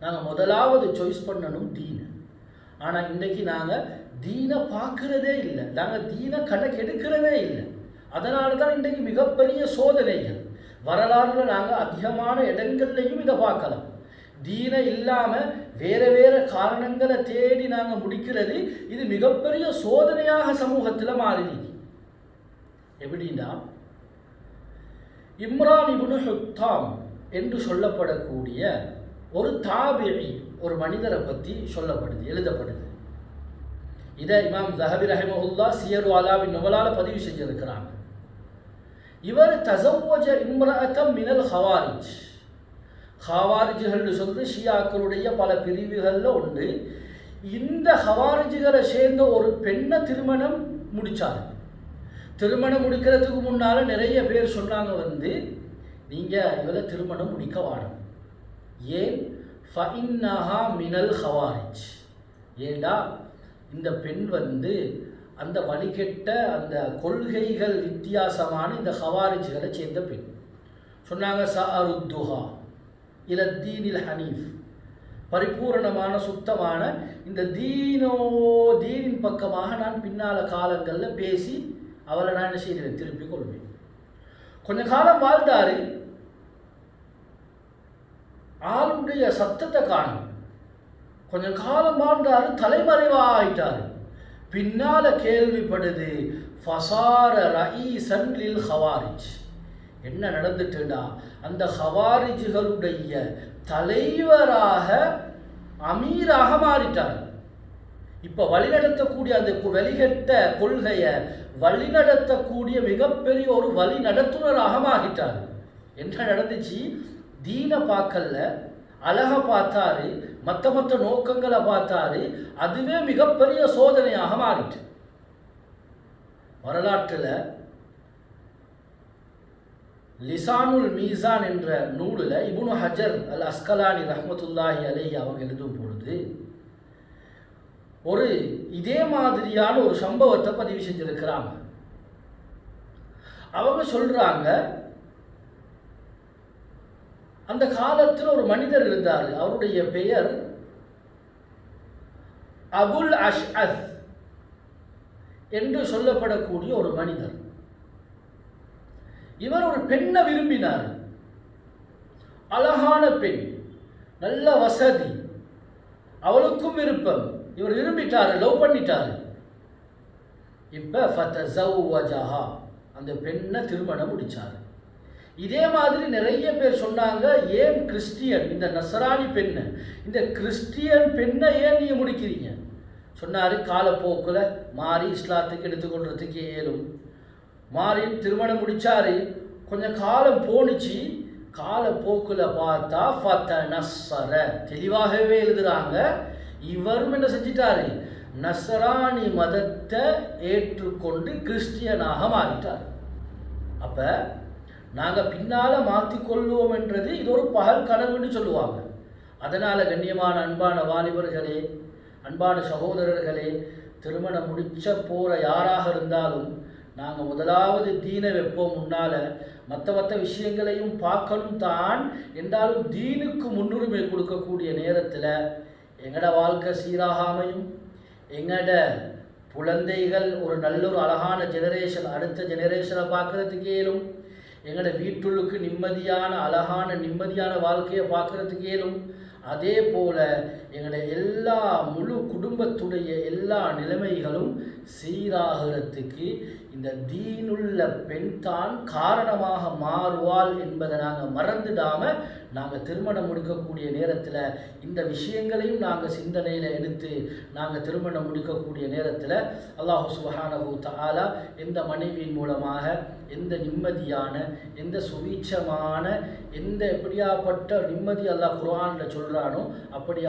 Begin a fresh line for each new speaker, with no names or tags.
நாங்கள் முதலாவது சாய்ஸ் பண்ணணும் தீனை. ஆனால் இன்றைக்கு நாங்கள் தீனை பார்க்குறதே இல்லை, நாங்கள் தீனை கணக்கெடுக்கிறதே இல்லை. அதனால தான் இன்றைக்கு மிகப்பெரிய சோதனைகள் வரலாறுல நாங்கள் அதிகமான இடங்கள்லையும் இதை பார்க்கலாம். தீனை இல்லாமல் வேறு வேறு காரணங்களை தேடி நாங்கள் முடிக்கிறது இது மிகப்பெரிய சோதனையாக சமூகத்தில் மாறிடுது. எப்படின்னா, இம்ரான் இப்னு ஹுத்தாம் என்று சொல்லப்படக்கூடிய ஒரு தாபிஇ, ஒரு மனிதரை பற்றி சொல்லப்படுது, எழுதப்படுது. இதை இமாம் ஸஹபி ரஹிமஹுல்லாஹ் சியரு அலாமின் நுபலால பதிவு செஞ்சிருக்கிறாங்க. இவர் தஸவ்வஜ இம்ரஅத்தம் மினல் ஹவாரிஜ். ஹவாரிஜுகள் சொல்றது ஷியாக்களுடைய பல பிரிவுகளில் உண்டு. இந்த ஹவாரிஜுகளை சேர்ந்த ஒரு பெண்ணை திருமணம் முடித்தார். திருமணம் முடிக்கிறதுக்கு முன்னால் நிறைய பேர் சொன்னாங்க, நீங்கள் இவளை திருமணம் முடிக்க வாடும். ஏன்? ஃபஇன்னஹா மினல் ஹவாரிஜ். ஏண்டா இந்த பெண் அந்த வழிகெட்ட அந்த கொள்கைகள் வித்தியாசமான இந்த ஹவாரிஜுகளை சேர்ந்த பெண். சொன்னாங்க, சஅருத்துஹா இலத்தீனில் ஹனீஃப், பரிபூரணமான சுத்தமான இந்த தீனின் பக்கமாக நான் பின்னால காலங்களில் பேசி அவளை நான் என்ன செய்கிறேன், திருப்பி கொள்வேன். கொஞ்ச காலம் வாழ்ந்தாரு, ஆளுடைய சத்தத்தை காணும். கொஞ்சம் காலம் வாழ்ந்தாரு, தலைமறைவாக ஆயிட்டாரு. பின்னால கேள்விப்படுது, ஃபசார ரஈசன் லில் ஹவாரிஜ். என்ன நடந்துட்டுடா, அந்த ஹவாரிஜுகளுடைய தலைவராக அமீராக மாறிட்டார். இப்போ வழிநடத்தக்கூடிய அந்த வெளிகட்ட கொள்கையை வழிநடத்தக்கூடிய மிகப்பெரிய ஒரு வழி நடத்துனராக மாறிட்டார். என்ன நடந்துச்சு? தீனை பார்க்கல, அழகை பார்த்தாரு, மற்ற நோக்கங்களை பார்த்தாரு. அதுவே மிகப்பெரிய சோதனையாக மாறிட்டு. வரலாற்றில் லிசானுல் மீசான் என்ற நூலில் இப்னு ஹஜர் அல் அஸ்கலானி ரஹ்மத்துல்லாஹி அலைஹி அவங்க எழுதும் பொழுது ஒரு இதே மாதிரியான ஒரு சம்பவத்தை பதிவு செஞ்சிருக்கிறாங்க. அவங்க சொல்றாங்க, அந்த காலத்தில் ஒரு மனிதர் இருந்தார். அவருடைய பெயர் அபுல் அஷ்அத் என்று சொல்லப்படக்கூடிய ஒரு மனிதர். இவர் ஒரு பெண்ணை விரும்பினார். அழகான பெண், நல்ல வசதி, அவளுக்கும் விருப்பம். இவர் விரும்பிட்டாரு, லவ் பண்ணிட்டாரு. இப்ப ஃபதஸவ்வஜஹா, அந்த பெண்ணை திருமணம் முடிச்சாரு. இதே மாதிரி நிறைய பேர் சொன்னாங்க, ஏன் கிறிஸ்டியன், இந்த நசராணி பெண்ணை, இந்த கிறிஸ்டியன் பெண்ணை ஏன் நீங்க முடிக்கிறீங்க? சொன்னாரு, காலப்போக்கில் மாறி இஸ்லாத்துக்கு எடுத்துக்கொள்றதுக்கு ஏலும். மாறி திருமணம் முடிச்சாரு. கொஞ்சம் காலம் போணுச்சு. காலப்போக்கில் பார்த்தா ஃபதனஸ்ஸர, தெளிவாகவே எழுதுறாங்க, இவரும் என்ன செஞ்சிட்டாரு, நசராணி மதத்தை ஏற்றுக்கொண்டு கிறிஸ்டியனாக மாறிட்டார். அப்ப நாங்கள் பின்னால் மாற்றிக்கொள்வோம் என்றது இது ஒரு பகல் கனவுன்னு சொல்லுவாங்க. அதனால் கண்ணியமான அன்பான வாலிபர்களே, அன்பான சகோதரர்களே, திருமணம் முடிச்ச போகிற யாராக இருந்தாலும் நாங்கள் முதலாவது தீனை வைப்போம். முன்னால் மற்ற விஷயங்களையும் பார்க்கணும் தான். என்றாலும் தீனுக்கு முன்னுரிமை கொடுக்கக்கூடிய நேரத்தில் எங்களோட வாழ்க்கை சீராக அமையும். எங்களோட குழந்தைகள் ஒரு நல்ல ஒரு அழகான ஜெனரேஷன், அடுத்த ஜெனரேஷனை பார்க்குறதுக்கு ஏலும். எங்களோட வீட்டுள்ளுக்கு நிம்மதியான அழகான நிம்மதியான வாழ்க்கையை பார்க்குறதுக்கு ஏலும். அதே போல் எங்களோட எல்லா முழு குடும்பத்துடைய எல்லா நிலைமைகளும் சீராகிறதுக்கு இந்த தீனுள்ள பெண் தான் காரணமாக மாறுவாள் என்பதை நாங்கள் மறந்துடாமல் நாங்கள் திருமணம் முடிக்கக்கூடிய நேரத்தில் இந்த விஷயங்களையும் நாங்கள் சிந்தனையில் எடுத்து நாங்கள் திருமணம் முடிக்கக்கூடிய நேரத்தில் அல்லாஹு சுப்ஹானஹு தஆலா எந்த மனைவியின் மூலமாக எந்த நிம்மதியான, எந்த சுவீட்சமான, எந்த எப்படியாப்பட்ட நிம்மதி அல்லாஹ் குர்ஆனில் சொல்கிறானோ அப்படி